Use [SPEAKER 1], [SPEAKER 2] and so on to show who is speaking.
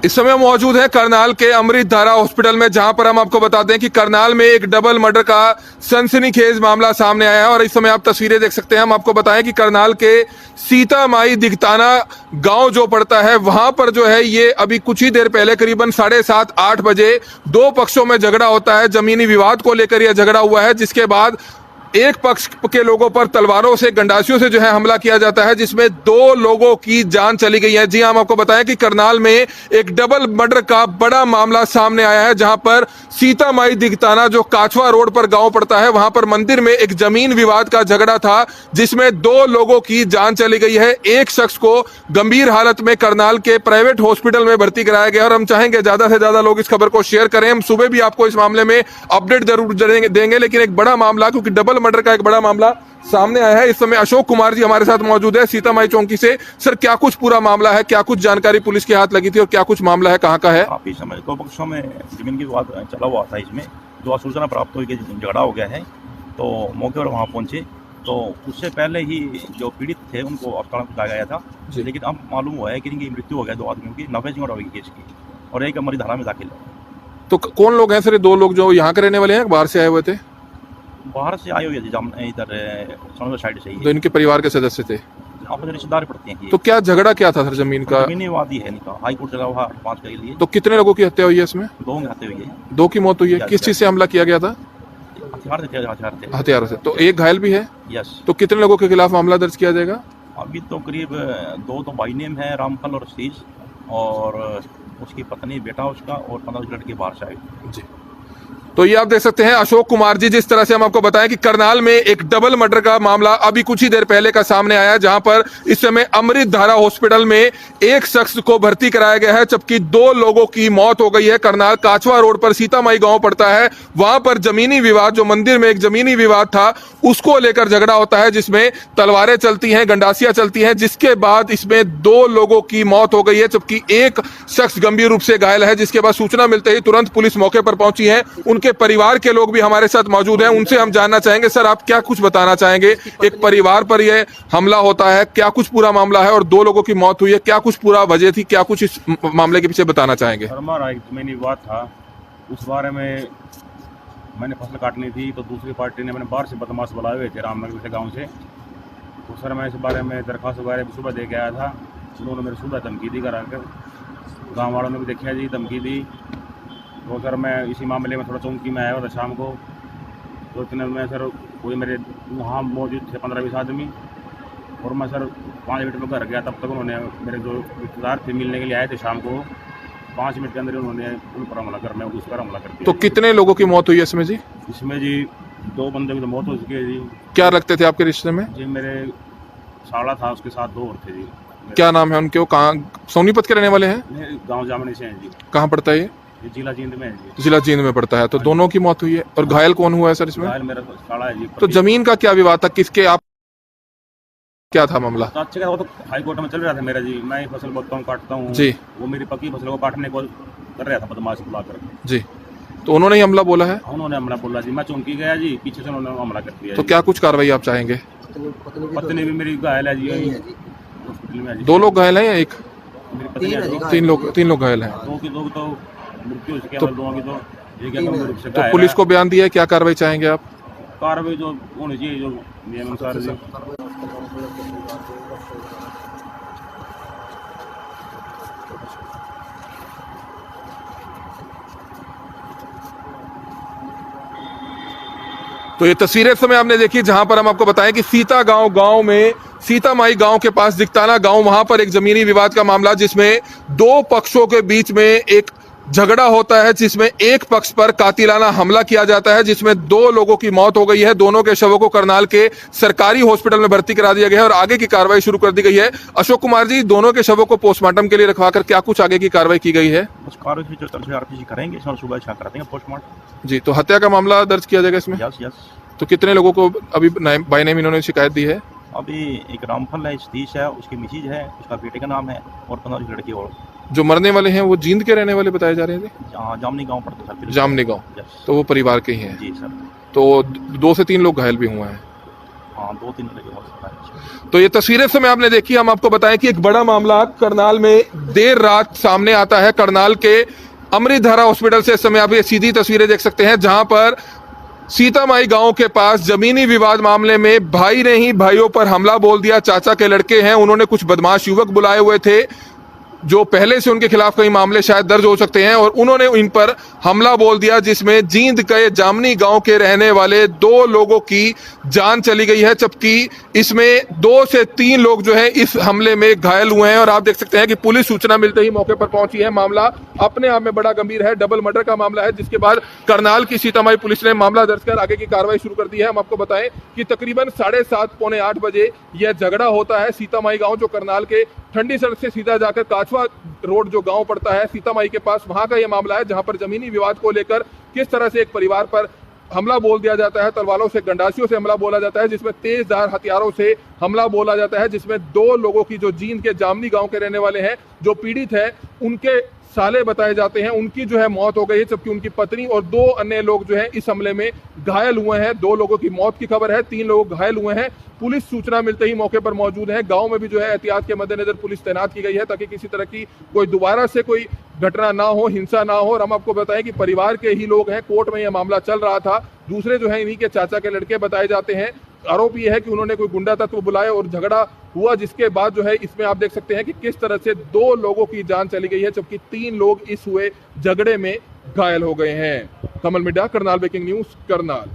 [SPEAKER 1] इस समय मौजूद है करनाल के अमृत धारा हॉस्पिटल में, जहां पर हम आपको बताते हैं कि करनाल में एक डबल मर्डर का सनसनीखेज मामला सामने आया है। और इस समय आप तस्वीरें देख सकते हैं। हम आपको बताएं कि करनाल के सीता माई दिगताना गांव जो पड़ता है, वहां पर जो है ये अभी कुछ ही देर पहले करीबन 7:30-8 बजे दो पक्षों में झगड़ा होता है। जमीनी विवाद को लेकर यह झगड़ा हुआ है, जिसके बाद एक पक्ष के लोगों पर तलवारों से, गंडासियों से जो है हमला किया जाता है, जिसमें 2 लोगों की जान चली गई है। जी हम आपको बताएं कि करनाल में एक डबल मर्डर का बड़ा मामला सामने आया है, जहां पर सीता माई दिगताना जो काछवा रोड पर गांव पड़ता है, वहां पर मंदिर में एक जमीन विवाद का झगड़ा था, जिसमें 2 लोगों की जान चली गई है। एक शख्स को गंभीर हालत में करनाल के प्राइवेट हॉस्पिटल में भर्ती कराया गया। और हम चाहेंगे ज्यादा से ज्यादा लोग इस खबर को शेयर करें। हम सुबह भी आपको इस मामले में अपडेट जरूर देंगे, लेकिन एक बड़ा मामला, क्योंकि डबल मर्डर का एक बड़ा मामला सामने आया है। इस समय अशोक कुमार जी हमारे साथ मौजूद है सीतामाई चौकी से। सर, क्या कुछ पूरा मामला है, क्या कुछ जानकारी पुलिस के हाथ लगी थी और क्या कुछ मामला है, कहां का है?
[SPEAKER 2] काफी समय 2 पक्षों में जमीन की विवाद चला हुआ था। इसमें जो सूचना प्राप्त हुई कि झगड़ा हो गया है, तो मौके पर वहां पहुंचे, तो उससे पहले ही जो पीड़ित थे उनको अस्पताल में लाया गया था। लेकिन अब मालूम हुआ है कि इनकी मृत्यु हो गया 2 आदमियों की, 90 झगड़ा हुई केस की, और एक अमृत धारा में दाखिल है।
[SPEAKER 1] तो कौन लोग हैं सर? 2 लोग जो यहाँ के रहने वाले हैं, बाहर से आए हुए थे?
[SPEAKER 2] बाहर से आए हुए थे, इधर सोनभद्र साइड से ही।
[SPEAKER 1] तो इनके परिवार के सदस्य थे?
[SPEAKER 2] आपस रिश्तेदार पड़ते हैं।
[SPEAKER 1] तो क्या झगड़ा क्या था सर जमीन का?
[SPEAKER 2] जमीनी वादी है इनका, हाई कोर्ट चला हुआ 5 के लिए।
[SPEAKER 1] तो कितने लोगों की हत्या हुई है इसमें?
[SPEAKER 2] 2 की हत्या हुई है।
[SPEAKER 1] 2 की मौत हुई है। किस चीज से हमला किया गया था? हथियार से। तो एक घायल भी है?
[SPEAKER 2] यस।
[SPEAKER 1] तो कितने लोगों के खिलाफ मामला दर्ज किया जाएगा?
[SPEAKER 2] अभी तो करीब 2 तो बाई नेम है, रामफल और शीश, और उसकी पत्नी, बेटा उसका, और 15 लड़के बाहर से आए।
[SPEAKER 1] जी, तो ये आप देख सकते हैं अशोक कुमार जी, जिस तरह से हम आपको बताएं कि करनाल में एक डबल मर्डर का मामला अभी कुछ ही देर पहले का सामने आया, जहां पर इस समय अमृत धारा हॉस्पिटल में एक शख्स को भर्ती कराया गया है, जबकि 2 लोगों की मौत हो गई है। करनाल काछवा रोड पर सीतामाई गांव पड़ता है, वहां पर जमीनी विवाद, जो मंदिर में एक जमीनी विवाद था, उसको लेकर झगड़ा होता है, जिसमें तलवारें चलती हैं, गंडासियां चलती हैं, जिसके बाद इसमें 2 लोगों की मौत हो गई है, जबकि एक शख्स गंभीर रूप से घायल है। जिसके बाद सूचना मिलते ही तुरंत पुलिस मौके पर पहुंची है। उनके परिवार के लोग भी हमारे साथ मौजूद हैं, उनसे हम जानना चाहेंगे। सर, आप क्या कुछ बताना चाहेंगे? एक परिवार पर यह हमला होता है, क्या कुछ पूरा मामला है, और 2 लोगों की मौत हुई है, क्या कुछ पूरा वजह थी, क्या कुछ इस मामले के पीछे बताना चाहेंगे?
[SPEAKER 3] हमारा एक जमीनी विवाद था, उस बारे में मैंने फसल काटनी थी, तो दूसरी पार्टी ने, मैंने बाहर से बदमाश बुलाए हुए थे रामनगर से, गाँव से। तो सर मैं इस बारे में दरख्वास्त वगैरह सुबह दे के आया था। उन्होंने मेरे सुबह धमकी दी करा कर, गाँव वालों ने भी देखा जी, धमकी दी। तो सर मैं इसी मामले में थोड़ा चौंकी में आया हुआ था शाम को। तो इतने में सर कोई मेरे वहाँ मौजूद थे 15-20 आदमी, और मैं सर 5 मिनट में घर गया। तब तक उन्होंने, मेरे जो रिश्तेदार थे मिलने के लिए आए थे शाम को, 5 मिनट के अंदर उन्होंने उन पर हमला कर, मैं उस पर हमला कर दिया।
[SPEAKER 1] तो कितने लोगों की मौत हुई है इसमें जी?
[SPEAKER 3] इसमें जी 2 बंदे की तो मौत हो चुकी है जी।
[SPEAKER 1] क्या लगते थे आपके रिश्ते में?
[SPEAKER 3] जी मेरे साला था, उसके साथ 2 और थे जी।
[SPEAKER 1] क्या नाम है उनके? वो कहाँ, सोनीपत के रहने वाले हैं?
[SPEAKER 3] गाँव जामनी से हैं जी।
[SPEAKER 1] कहाँ पड़ता है ये?
[SPEAKER 3] जिला जींद में है जी।
[SPEAKER 1] जिला जींद में पड़ता है। तो दोनों की मौत हुई है। और घायल कौन हुआ है सर इसमें?
[SPEAKER 3] घायल मेरा साला है जी।
[SPEAKER 1] तो जमीन का क्या विवाद था, किसके, आप क्या था मामला?
[SPEAKER 3] तो अच्छे का वो तो हाई कोर्ट में चल रहा था मेरा जी। मैं ही फसल बोता हूँ, काटता हूँ
[SPEAKER 1] जी।
[SPEAKER 3] वो मेरी पक्की फसल को काटने को कर रहा था बदमाश बुलाकर
[SPEAKER 1] जी, तो उन्होंने ही हमला बोला है?
[SPEAKER 3] उन्होंने हमला बोला जी। मैं चौंकी गया जी, पीछे से उन्होंने हमला कर दिया।
[SPEAKER 1] तो क्या कुछ कार्रवाई आप चाहेंगे?
[SPEAKER 3] पत्नी भी मेरी घायल है जी, हॉस्पिटल में है जी।
[SPEAKER 1] 2 लोग घायल हैं या एक?
[SPEAKER 3] मेरी पत्नी है जी।
[SPEAKER 1] 3 लोग घायल हैं।
[SPEAKER 3] 2 की तो मृत्यु हो चुकी है, 2 की तो एक गंभीर रूप से
[SPEAKER 1] तो
[SPEAKER 3] घायल
[SPEAKER 1] पुलिस
[SPEAKER 3] है।
[SPEAKER 1] को बयान दिया है, क्या कार्रवाई चाहेंगे आप?
[SPEAKER 3] कार्रवाई जो होनी चाहिए, जो नियम अनुसार जी।
[SPEAKER 1] तो ये तस्वीरें इस समय आपने देखी, जहां पर हम आपको बताएं कि सीता गांव में, सीतामाई गांव के पास दिगताना गांव, वहां पर एक जमीनी विवाद का मामला, जिसमें 2 पक्षों के बीच में एक झगड़ा होता है, जिसमें एक पक्ष पर कातिलाना हमला किया जाता है, जिसमें 2 लोगों की मौत हो गई है। दोनों के शवों को करनाल के सरकारी हॉस्पिटल में भर्ती करा दिया गया है और आगे की कार्रवाई शुरू कर दी गई है। अशोक कुमार जी, दोनों के शवों को पोस्टमार्टम के लिए रखवाकर क्या कुछ आगे की कार्रवाई की गई है?
[SPEAKER 2] कुछ कार्रवाई जो तरफ से आरपीसी करेंगे, सर सुबह छा कर देंगे पोस्टमार्टम।
[SPEAKER 1] जी, तो हत्या का मामला दर्ज किया जाएगा इसमें?
[SPEAKER 2] यस।
[SPEAKER 1] तो कितने लोगों को अभी बाय नेम इन्होंने शिकायत दी है?
[SPEAKER 2] अभी एक रामफल है, सतीश है, उसकी मिसीज है, उसका बेटे का नाम है, और 15 लड़के और।
[SPEAKER 1] जो मरने वाले हैं वो जींद के रहने वाले बताए जा रहे थे?
[SPEAKER 2] जामनी गांव पड़ता है।
[SPEAKER 1] जामनी गांव। तो वो परिवार के ही हैं?
[SPEAKER 2] जी सर।
[SPEAKER 1] तो 2 से 3 लोग घायल भी हुए हैं?
[SPEAKER 2] हाँ हाँ 2-3 लगे हो सकता है।
[SPEAKER 1] तो ये तस्वीरें इस समय आपने देखी। हम आपको बताएं कि एक बड़ा मामला करनाल में देर रात सामने आता है। करनाल के अमृतधारा हॉस्पिटल से इस समय आप ये सीधी तस्वीरें देख सकते हैं, जहां पर सीतामाई गांव के पास जमीनी विवाद मामले में भाई ने ही भाइयों पर हमला बोल दिया। चाचा के लड़के हैं, उन्होंने कुछ बदमाश युवक बुलाए हुए थे जो पहले से उनके खिलाफ कई मामले शायद दर्ज हो सकते हैं, और उन्होंने इन पर हमला बोल दिया, जिसमें जींद के जामनी गांव के रहने वाले 2 लोगों की जान चली गई है, जबकि इसमें 2 से 3 लोग जो है इस हमले में घायल हुए हैं। और आप देख सकते हैं कि पुलिस सूचना मिलते ही मौके पर पहुंची है। मामला अपने आप में बड़ा गंभीर है, डबल मर्डर का मामला है, जिसके बाद करनाल की सीतामाई पुलिस ने मामला दर्ज कर आगे की कार्रवाई शुरू कर दी है। हम आपको बताएं कि तकरीबन 7:30 पौने 8 बजे यह झगड़ा होता है। सीतामाई गांव जो करनाल के ठंडी सड़क से सीधा जाकर काछवा रोड जो गांव पड़ता है सीतामाई के पास, वहां का यह मामला है, जहां पर जमीनी विवाद को लेकर किस तरह से एक परिवार पर हमला बोल दिया जाता है, तलवारों से, गंडासियों से हमला बोला जाता है, जिसमें तेजधार हथियारों से हमला बोला जाता है, जिसमें 2 लोगों की जो जींद के जामनी गांव के रहने वाले हैं, जो पीड़ित है, उनके साले बताए जाते हैं, उनकी जो है मौत हो गई है, जबकि उनकी पत्नी और 2 अन्य लोग जो है इस हमले में घायल हुए हैं। 2 लोगों की मौत की खबर है, 3 लोग घायल हुए हैं। पुलिस सूचना मिलते ही मौके पर मौजूद है। गांव में भी जो है एहतियात के मद्देनजर पुलिस तैनात की गई है, ताकि किसी तरह की कोई दोबारा से कोई घटना ना हो, हिंसा ना हो। और हम आपको बताएं कि परिवार के ही लोग हैं, कोर्ट में यह मामला चल रहा था। दूसरे जो है इन्हीं के चाचा के लड़के बताए जाते हैं। आरोप यह है कि उन्होंने कोई गुंडा तत्व बुलाए और झगड़ा हुआ, जिसके बाद जो है इसमें आप देख सकते हैं कि किस तरह से 2 लोगों की जान चली गई है, जबकि 3 लोग इस हुए झगड़े में घायल हो गए हैं। कमल मिड्डा, करनाल ब्रेकिंग न्यूज, करनाल।